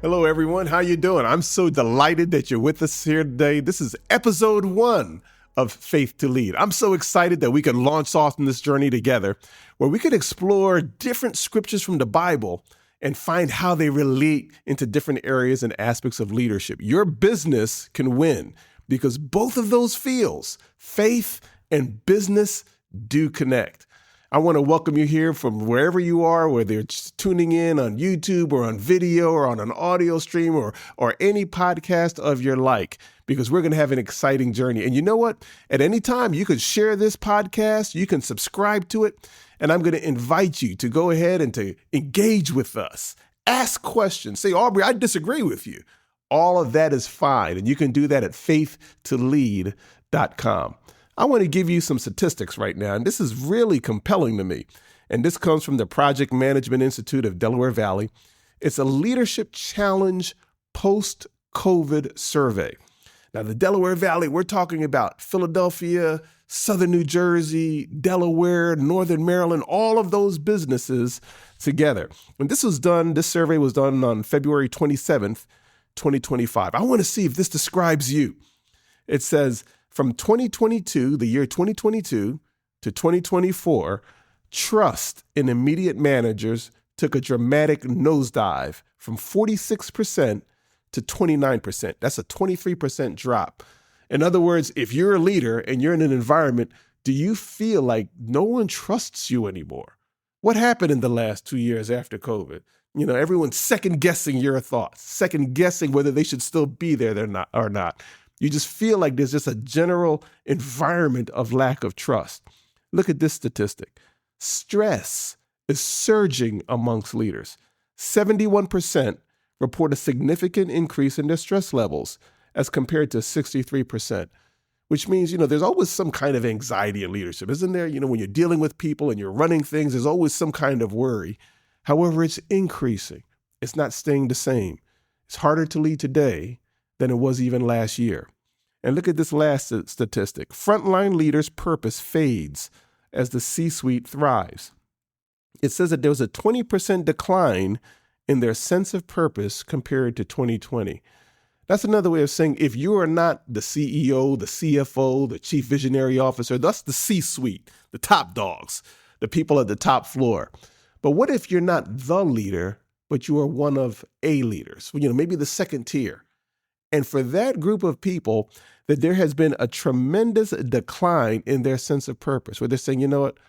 Hello, everyone. How you doing? I'm so delighted that you're with us here today. This is episode 1 of Faith to Lead. I'm so excited that we can launch off on this journey together where we can explore different scriptures from the Bible and find how they relate into different areas and aspects of leadership. Your business can win because both of those fields, faith and business, do connect. I want to welcome you here from wherever you are, whether it's tuning in on YouTube or on video or on an audio stream or any podcast of your like, because we're going to have an exciting journey. And you know what? At any time, you can share this podcast, you can subscribe to it, and I'm going to invite you to go ahead and to engage with us. Ask questions. Say, Aubrey, I disagree with you. All of that is fine, and you can do that at faithtolead.com. I want to give you some statistics right now, and this is really compelling to me. And this comes from the Project Management Institute of Delaware Valley. It's a leadership challenge post-COVID survey. Now, the Delaware Valley, we're talking about Philadelphia, Southern New Jersey, Delaware, Northern Maryland, all of those businesses together. When this survey was done on February 27th, 2025. I want to see if this describes you. It says, from 2022, the year 2022 to 2024, trust in immediate managers took a dramatic nosedive from 46% to 29%. That's a 23% drop. In other words, if you're a leader and you're in an environment, do you feel like no one trusts you anymore? What happened in the last 2 years after COVID? You know, everyone's second guessing your thoughts, second guessing whether they should still be there or not. You just feel like there's just a general environment of lack of trust. Look at this statistic. Stress is surging amongst leaders. 71% report a significant increase in their stress levels as compared to 63%, which means, there's always some kind of anxiety in leadership, isn't there? When you're dealing with people and you're running things, there's always some kind of worry. However, it's increasing. It's not staying the same. It's harder to lead today than it was even last year. And look at this last statistic. Frontline leaders' purpose fades as the C-suite thrives. It says that there was a 20% decline in their sense of purpose compared to 2020. That's another way of saying if you are not the CEO, the CFO, the chief visionary officer, that's the C-suite, the top dogs, the people at the top floor. But what if you're not the leader, but you are one of a leaders, maybe the second tier? And for that group of people, that there has been a tremendous decline in their sense of purpose, where they're saying, you know what,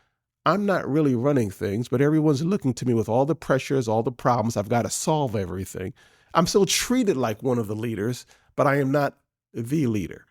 I'm not really running things, but everyone's looking to me with all the pressures, all the problems. I've got to solve everything. I'm still treated like one of the leaders, but I am not the leader.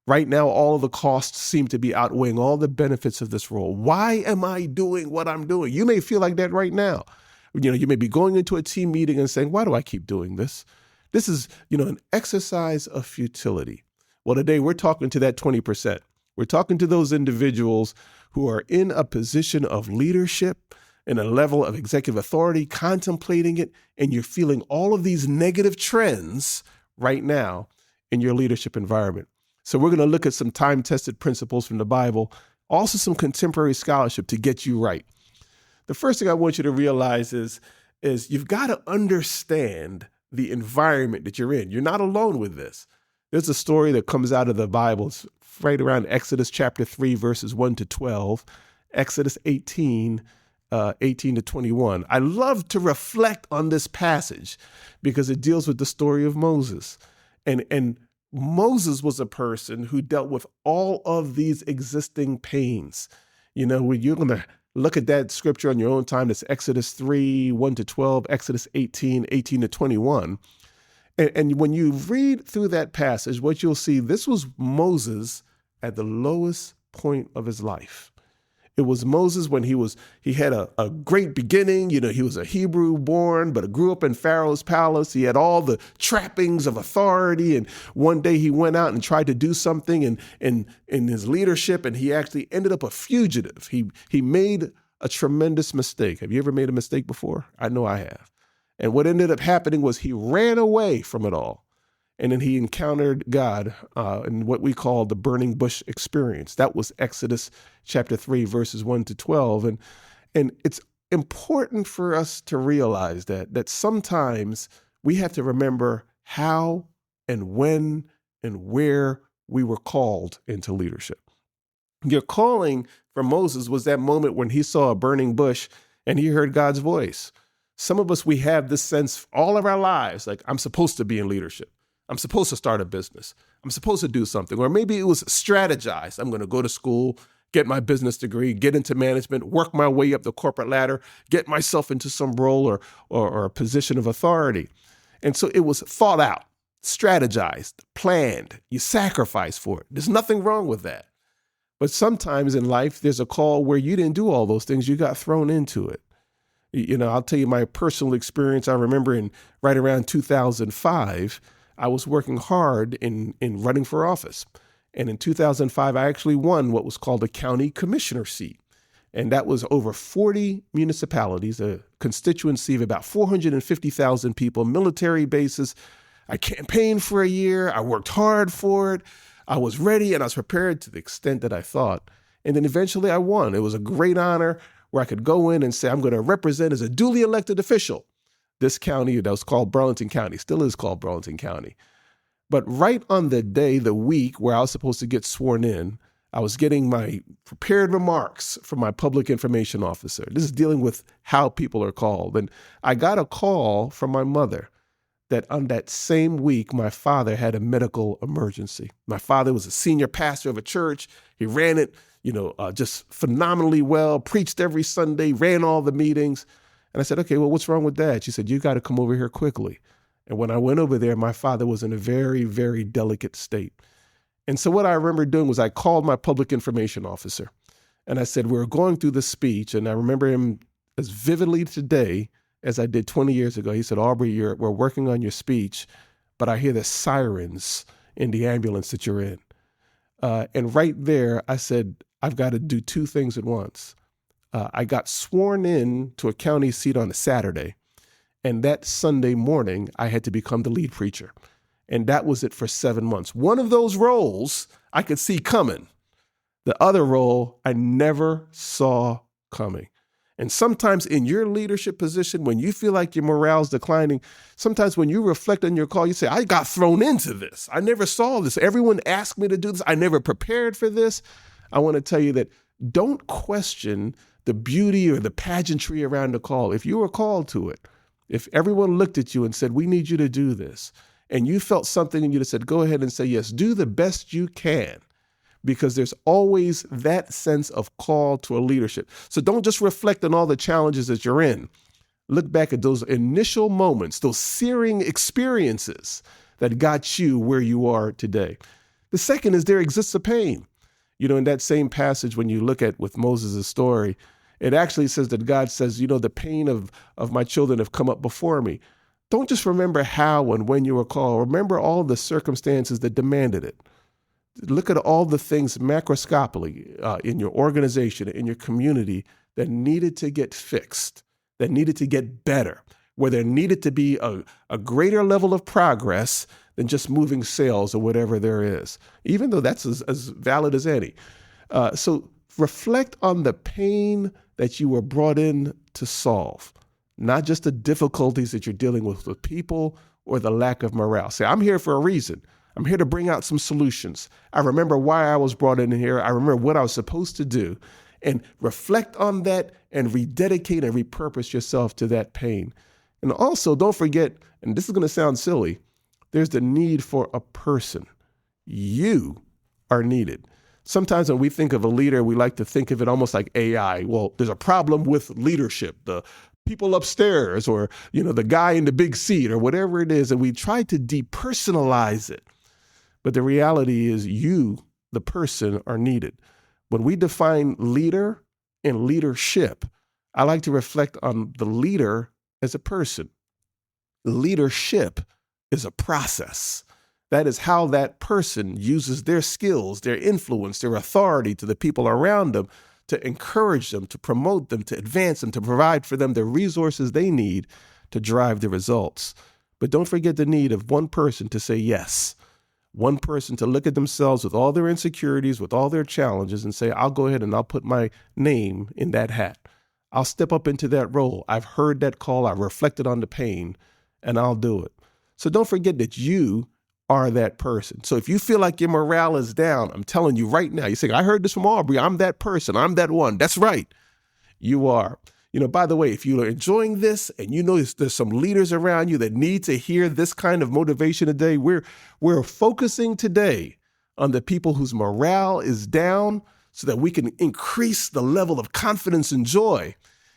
Right now, all of the costs seem to be outweighing all the benefits of this role. Why am I doing what I'm doing? You may feel like that right now. You may be going into a team meeting and saying, why do I keep doing this? This is, an exercise of futility. Well, today we're talking to that 20%. We're talking to those individuals who are in a position of leadership and a level of executive authority, contemplating it, and you're feeling all of these negative trends right now in your leadership environment. So we're going to look at some time-tested principles from the Bible, also some contemporary scholarship to get you right. The first thing I want you to realize is you've got to understand the environment that you're in. You're not alone with this. There's a story that comes out of the Bible. It's right around Exodus chapter 3, verses 1 to 12, Exodus 18 to 21. I love to reflect on this passage because it deals with the story of Moses. And Moses was a person who dealt with all of these existing pains. When you're going to look at that scripture on your own time, that's Exodus 3, 1 to 12, Exodus 18 to 21. And when you read through that passage, what you'll see, this was Moses at the lowest point of his life. It was Moses when he had a great beginning. He was a Hebrew born, but grew up in Pharaoh's palace. He had all the trappings of authority. And one day he went out and tried to do something in his leadership, and he actually ended up a fugitive. He made a tremendous mistake. Have you ever made a mistake before? I know I have. And what ended up happening was he ran away from it all. And then he encountered God in what we call the burning bush experience. That was Exodus chapter 3, verses 1 to 12. And it's important for us to realize that sometimes we have to remember how and when and where we were called into leadership. Your calling for Moses was that moment when he saw a burning bush and he heard God's voice. Some of us, we have this sense all of our lives, like, I'm supposed to be in leadership. I'm supposed to start a business. I'm supposed to do something. Or maybe it was strategized. I'm going to go to school, get my business degree, get into management, work my way up the corporate ladder, get myself into some role or a position of authority. And so it was thought out, strategized, planned. You sacrifice for it. There's nothing wrong with that. But sometimes in life, there's a call where you didn't do all those things. You got thrown into it. You know, I'll tell you my personal experience. I remember right around 2005, I was working hard in running for office. And in 2005, I actually won what was called a county commissioner seat. And that was over 40 municipalities, a constituency of about 450,000 people, military bases. I campaigned for a year. I worked hard for it. I was ready and I was prepared to the extent that I thought. And then eventually I won. It was a great honor where I could go in and say, I'm going to represent as a duly elected official this county that was called Burlington County, still is called Burlington County. But right on the day, the week where I was supposed to get sworn in, I was getting my prepared remarks from my public information officer. This is dealing with how people are called. And I got a call from my mother that on that same week, my father had a medical emergency. My father was a senior pastor of a church. He ran it, just phenomenally well, preached every Sunday, ran all the meetings. And I said, okay, well, what's wrong with that? She said, you got to come over here quickly. And when I went over there, my father was in a very, very delicate state. And so what I remember doing was I called my public information officer and I said, we're going through the speech. And I remember him as vividly today as I did 20 years ago. He said, Aubrey, we're working on your speech, but I hear the sirens in the ambulance that you're in. And right there, I said, I've got to do two things at once. I got sworn in to a county seat on a Saturday. And that Sunday morning, I had to become the lead preacher. And that was it for 7 months. One of those roles I could see coming. The other role I never saw coming. And sometimes in your leadership position, when you feel like your morale's declining, sometimes when you reflect on your call, you say, I got thrown into this. I never saw this. Everyone asked me to do this. I never prepared for this. I want to tell you that don't question the beauty or the pageantry around the call. If you were called to it, if everyone looked at you and said, we need you to do this, and you felt something and you just said, go ahead and say yes, do the best you can. Because there's always that sense of call to a leadership. So don't just reflect on all the challenges that you're in. Look back at those initial moments, those searing experiences that got you where you are today. The second is there exists a pain. In that same passage, when you look at with Moses' story, it actually says that God says, the pain of my children have come up before me. Don't just remember how and when you were called. Remember all the circumstances that demanded it. Look at all the things macroscopically in your organization, in your community that needed to get fixed, that needed to get better, where there needed to be a greater level of progress than just moving sales or whatever there is, even though that's as valid as any. So reflect on the pain that you were brought in to solve, not just the difficulties that you're dealing with people or the lack of morale. Say, I'm here for a reason. I'm here to bring out some solutions. I remember why I was brought in here. I remember what I was supposed to do. And reflect on that and rededicate and repurpose yourself to that pain. And also, don't forget, and this is going to sound silly, there's the need for a person. You are needed. Sometimes when we think of a leader, we like to think of it almost like AI. Well, there's a problem with leadership, the people upstairs or, the guy in the big seat or whatever it is. And we try to depersonalize it. But the reality is you, the person, are needed. When we define leader and leadership, I like to reflect on the leader as a person. Leadership is a process. That is how that person uses their skills, their influence, their authority to the people around them to encourage them, to promote them, to advance them, to provide for them the resources they need to drive the results. But don't forget the need of one person to say yes. One person to look at themselves with all their insecurities, with all their challenges and say, I'll go ahead and I'll put my name in that hat. I'll step up into that role. I've heard that call. I've reflected on the pain and I'll do it. So don't forget that you are that person. So if you feel like your morale is down, I'm telling you right now, you say, I heard this from Aubrey. I'm that person. I'm that one. That's right. You are. By the way, if you are enjoying this and you know there's some leaders around you that need to hear this kind of motivation today, we're focusing today on the people whose morale is down so that we can increase the level of confidence and joy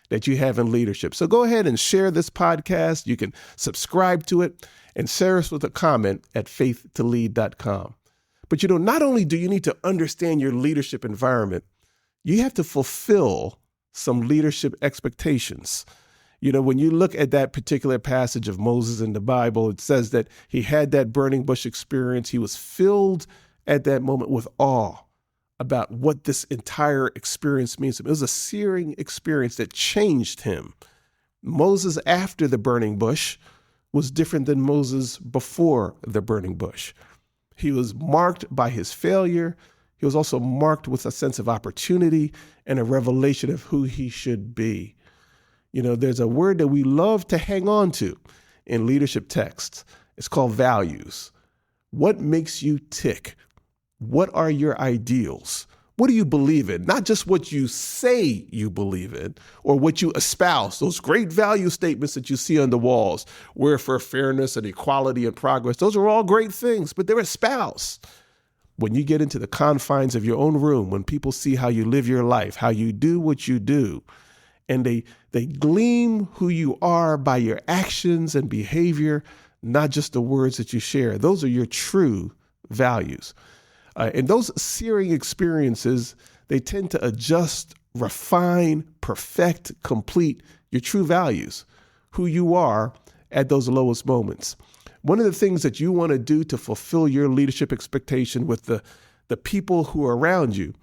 that you have in leadership. So go ahead and share this podcast. You can subscribe to it and share us with a comment at faith2lead.com. But not only do you need to understand your leadership environment, you have to fulfill some leadership expectations. When you look at that particular passage of Moses in the Bible, it says that he had that burning bush experience. He was filled at that moment with awe about what this entire experience means. It was a searing experience that changed him. Moses after the burning bush was different than Moses before the burning bush. He was marked by his failure. He was also marked with a sense of opportunity and a revelation of who he should be. There's a word that we love to hang on to in leadership texts. It's called values. What makes you tick? What are your ideals? What do you believe in? Not just what you say you believe in or what you espouse, those great value statements that you see on the walls. We're for fairness and equality and progress. Those are all great things, but they're espoused. When you get into the confines of your own room, when people see how you live your life, how you do what you do, and they glean who you are by your actions and behavior, not just the words that you share. Those are your true values. And those searing experiences, they tend to adjust, refine, perfect, complete your true values, who you are at those lowest moments. One of the things that you want to do to fulfill your leadership expectation with the people who are around you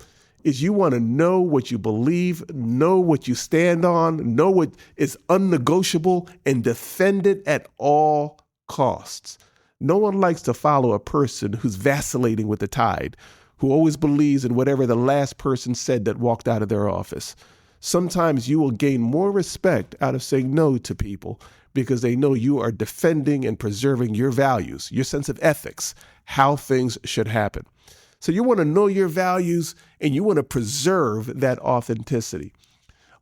is you want to know what you believe, know what you stand on, know what is unnegotiable, and defend it at all costs. No one likes to follow a person who's vacillating with the tide, who always believes in whatever the last person said that walked out of their office. Sometimes you will gain more respect out of saying no to people because they know you are defending and preserving your values, your sense of ethics, how things should happen. So you want to know your values and you want to preserve that authenticity.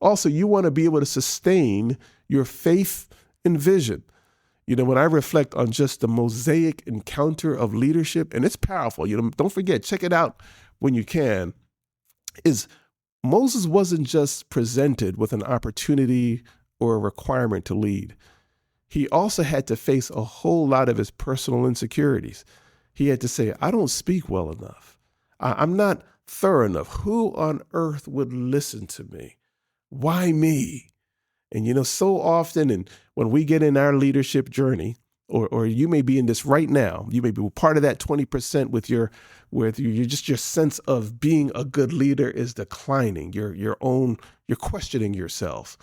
Also, you want to be able to sustain your faith and vision. When I reflect on just the mosaic encounter of leadership, and it's powerful, don't forget, check it out when you can, is Moses wasn't just presented with an opportunity or a requirement to lead. He also had to face a whole lot of his personal insecurities. He had to say, I don't speak well enough. I'm not thorough enough. Who on earth would listen to me? Why me? And so often, and when we get in our leadership journey, or you may be in this right now, you may be part of that 20% with your sense of being a good leader is declining. You're questioning yourself.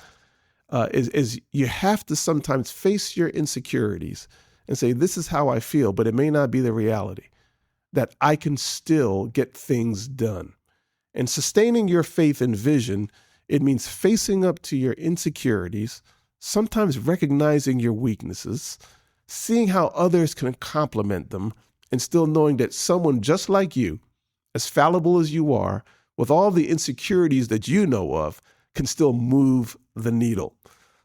Is you have to sometimes face your insecurities and say, this is how I feel, but it may not be the reality, that I can still get things done. And sustaining your faith and vision, it means facing up to your insecurities, sometimes recognizing your weaknesses, seeing how others can complement them, and still knowing that someone just like you, as fallible as you are, with all the insecurities that you know of, can still move the needle.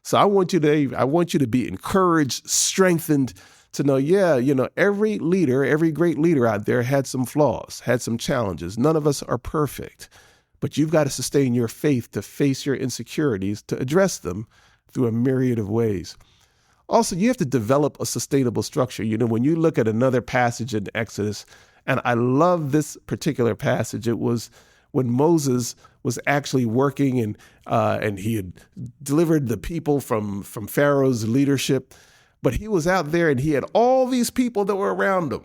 So I want you to be encouraged, strengthened to know, every leader, every great leader out there had some flaws, had some challenges. None of us are perfect, but you've got to sustain your faith to face your insecurities, to address them through a myriad of ways. Also, you have to develop a sustainable structure. When you look at another passage in Exodus, and I love this particular passage, it was when Moses was actually working and he had delivered the people from Pharaoh's leadership, but he was out there and he had all these people that were around him.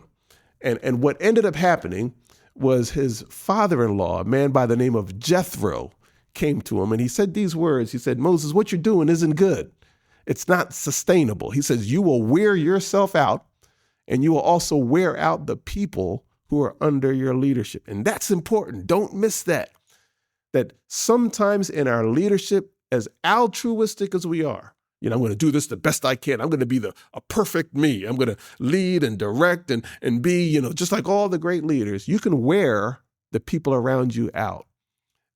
And what ended up happening was his father-in-law, a man by the name of Jethro, came to him and he said these words. He said, Moses, what you're doing isn't good. It's not sustainable. He says, you will wear yourself out and you will also wear out the people who are under your leadership. And that's important. Don't miss that. That sometimes in our leadership, as altruistic as we are, I'm going to do this the best I can. I'm going to be a perfect me. I'm going to lead and direct and be, just like all the great leaders. You can wear the people around you out.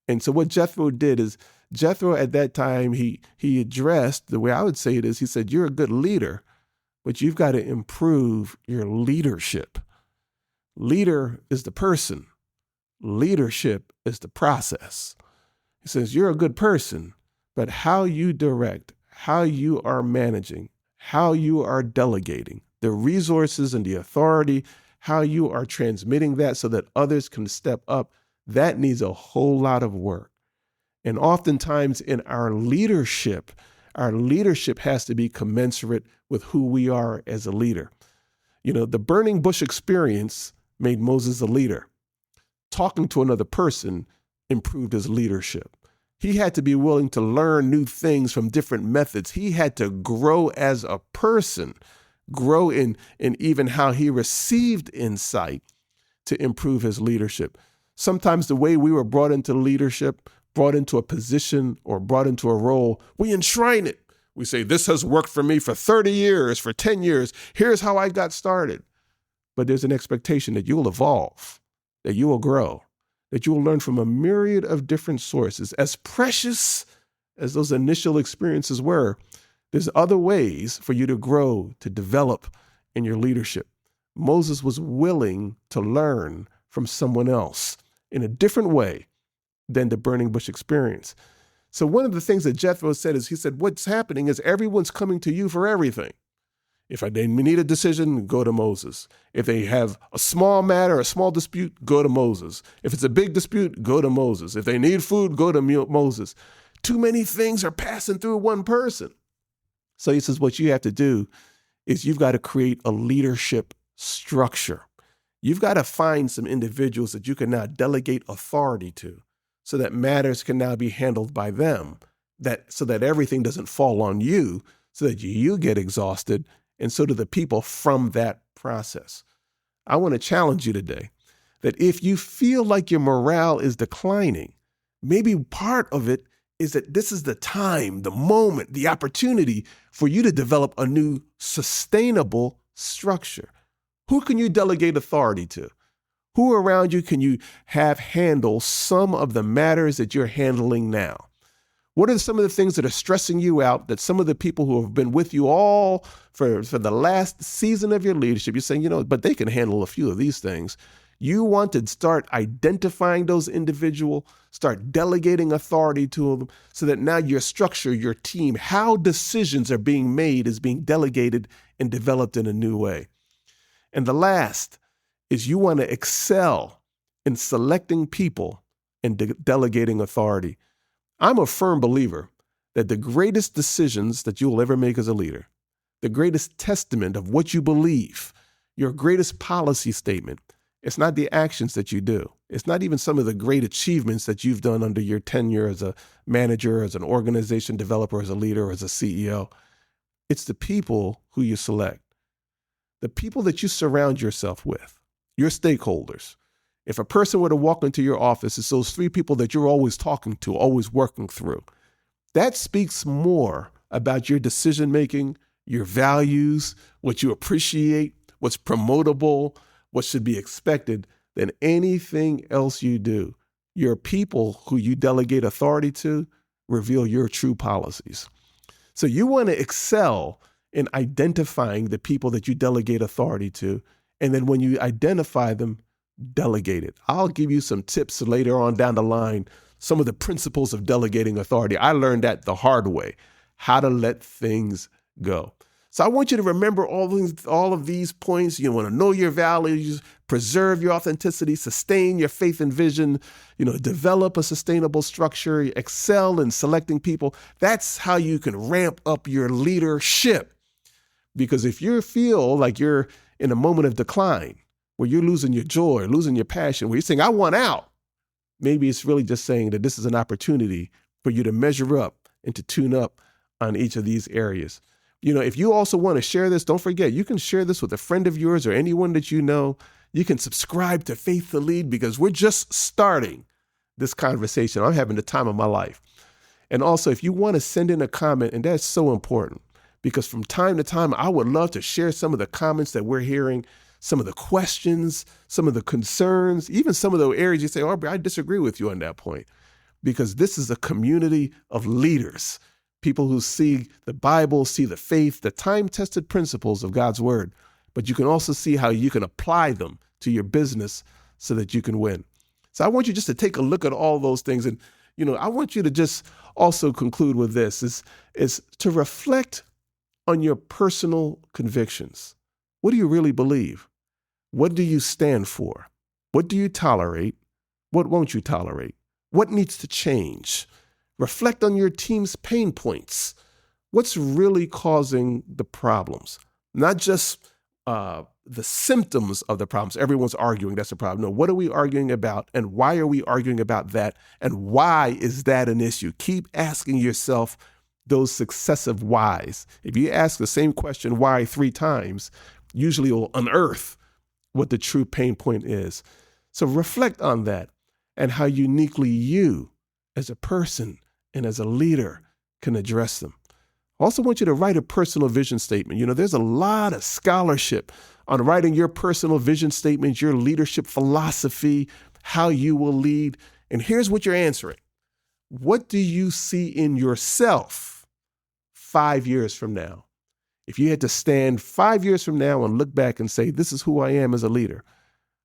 And so what Jethro did is, Jethro at that time, he addressed, the way I would say it is, he said, you're a good leader, but you've got to improve your leadership. Leader is the person. Leadership is the process. He says, you're a good person, but how you direct, how you are managing, how you are delegating, the resources and the authority, how you are transmitting that so that others can step up, that needs a whole lot of work. And oftentimes in our leadership has to be commensurate with who we are as a leader. The burning bush experience made Moses a leader. Talking to another person improved his leadership. He had to be willing to learn new things from different methods. He had to grow as a person, grow in even how he received insight to improve his leadership. Sometimes the way we were brought into leadership, brought into a position or brought into a role, we enshrine it. We say, this has worked for me for 30 years, for 10 years. Here's how I got started. But there's an expectation that you'll evolve, that you will grow, that you will learn from a myriad of different sources. As precious as those initial experiences were, there's other ways for you to grow, to develop in your leadership. Moses was willing to learn from someone else in a different way than the burning bush experience. So one of the things that Jethro said is, he said, what's happening is everyone's coming to you for everything. If they need a decision, go to Moses. If they have a small matter, a small dispute, go to Moses. If it's a big dispute, go to Moses. If they need food, go to Moses. Too many things are passing through one person. So he says, what you have to do is you've got to create a leadership structure. You've got to find some individuals that you can now delegate authority to so that matters can now be handled by them, so that everything doesn't fall on you, so that you get exhausted, and so do the people from that process. I want to challenge you today that if you feel like your morale is declining, maybe part of it is that this is the time, the moment, the opportunity for you to develop a new sustainable structure. Who can you delegate authority to? Who around you can you have handle some of the matters that you're handling now? What are some of the things that are stressing you out that some of the people who have been with you all for the last season of your leadership, you're saying, but they can handle a few of these things. You want to start identifying those individuals, start delegating authority to them so that now your structure, your team, how decisions are being made is being delegated and developed in a new way. And the last is you want to excel in selecting people and delegating authority. I'm a firm believer that the greatest decisions that you will ever make as a leader, the greatest testament of what you believe, your greatest policy statement, it's not the actions that you do. It's not even some of the great achievements that you've done under your tenure as a manager, as an organization developer, as a leader, or as a CEO. It's the people who you select, the people that you surround yourself with, your stakeholders. If a person were to walk into your office, it's those three people that you're always talking to, always working through. That speaks more about your decision-making, your values, what you appreciate, what's promotable, what should be expected than anything else you do. Your people who you delegate authority to reveal your true policies. So you want to excel in identifying the people that you delegate authority to. And then when you identify them, delegate it. I'll give you some tips later on down the line, some of the principles of delegating authority. I learned that the hard way, how to let things go. So I want you to remember all of these points. You want to know your values, preserve your authenticity, sustain your faith and vision, develop a sustainable structure, excel in selecting people. That's how you can ramp up your leadership. Because if you feel like you're in a moment of decline, where you're losing your joy, losing your passion, where you're saying, I want out, maybe it's really just saying that this is an opportunity for you to measure up and to tune up on each of these areas. If you also want to share this, don't forget, you can share this with a friend of yours or anyone that you know. You can subscribe to Faith to Lead because we're just starting this conversation. I'm having the time of my life. And also, if you want to send in a comment, and that's so important, because from time to time, I would love to share some of the comments that we're hearing, some of the questions, some of the concerns, even some of the areas you say, Aubrey, I disagree with you on that point. Because this is a community of leaders, people who see the Bible, see the faith, the time-tested principles of God's word. But you can also see how you can apply them to your business so that you can win. So I want you just to take a look at all those things. And, I want you to just also conclude with this, is to reflect on your personal convictions. What do you really believe? What do you stand for? What do you tolerate? What won't you tolerate? What needs to change? Reflect on your team's pain points. What's really causing the problems? Not just the symptoms of the problems. Everyone's arguing that's a problem. No, what are we arguing about, and why are we arguing about that, and why is that an issue? Keep asking yourself those successive whys. If you ask the same question why 3 times, usually it will unearth what the true pain point is. So reflect on that and how uniquely you as a person and as a leader can address them. I also want you to write a personal vision statement. There's a lot of scholarship on writing your personal vision statement, your leadership philosophy, how you will lead. And here's what you're answering. What do you see in yourself 5 years from now? If you had to stand 5 years from now and look back and say, this is who I am as a leader,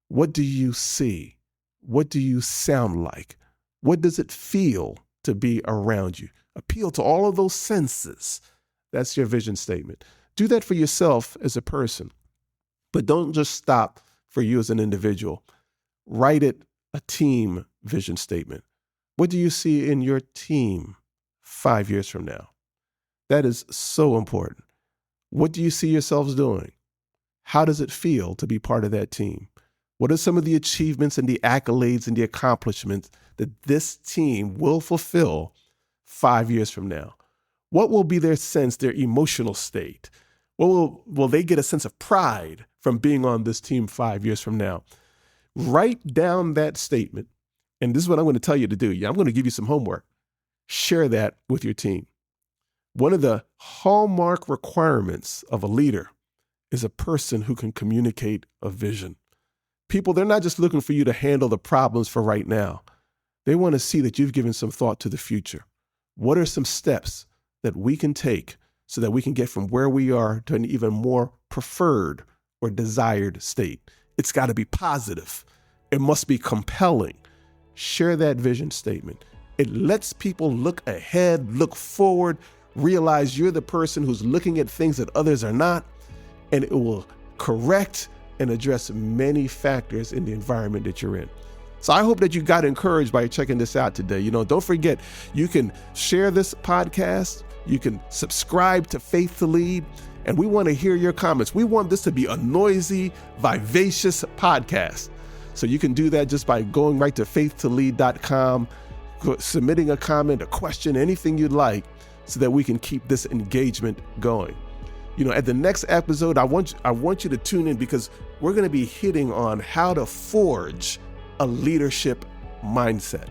what do you see? What do you sound like? What does it feel to be around you? Appeal to all of those senses. That's your vision statement. Do that for yourself as a person, but don't just stop for you as an individual. Write it a team vision statement. What do you see in your team 5 years from now? That is so important. What do you see yourselves doing? How does it feel to be part of that team? What are some of the achievements and the accolades and the accomplishments that this team will fulfill 5 years from now? What will be their sense, their emotional state? Will they get a sense of pride from being on this team 5 years from now? Write down that statement. And this is what I'm going to tell you to do. I'm going to give you some homework. Share that with your team. One of the hallmark requirements of a leader is a person who can communicate a vision. People, they're not just looking for you to handle the problems for right now. They want to see that you've given some thought to the future. What are some steps that we can take so that we can get from where we are to an even more preferred or desired state? It's got to be positive. It must be compelling. Share that vision statement. It lets people look ahead, look forward, realize you're the person who's looking at things that others are not, and it will correct and address many factors in the environment that you're in. So I hope that you got encouraged by checking this out today. Don't forget, you can share this podcast. You can subscribe to Faith to Lead, and we want to hear your comments. We want this to be a noisy, vivacious podcast. So you can do that just by going right to faithtolead.com, submitting a comment, a question, anything you'd like, so that we can keep this engagement going. At the next episode, I want you to tune in, because we're going to be hitting on how to forge a leadership mindset.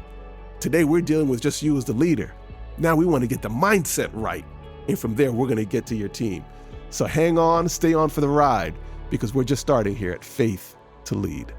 Today, we're dealing with just you as the leader. Now we want to get the mindset right. And from there, we're going to get to your team. So hang on, stay on for the ride, because we're just starting here at Faith to Lead.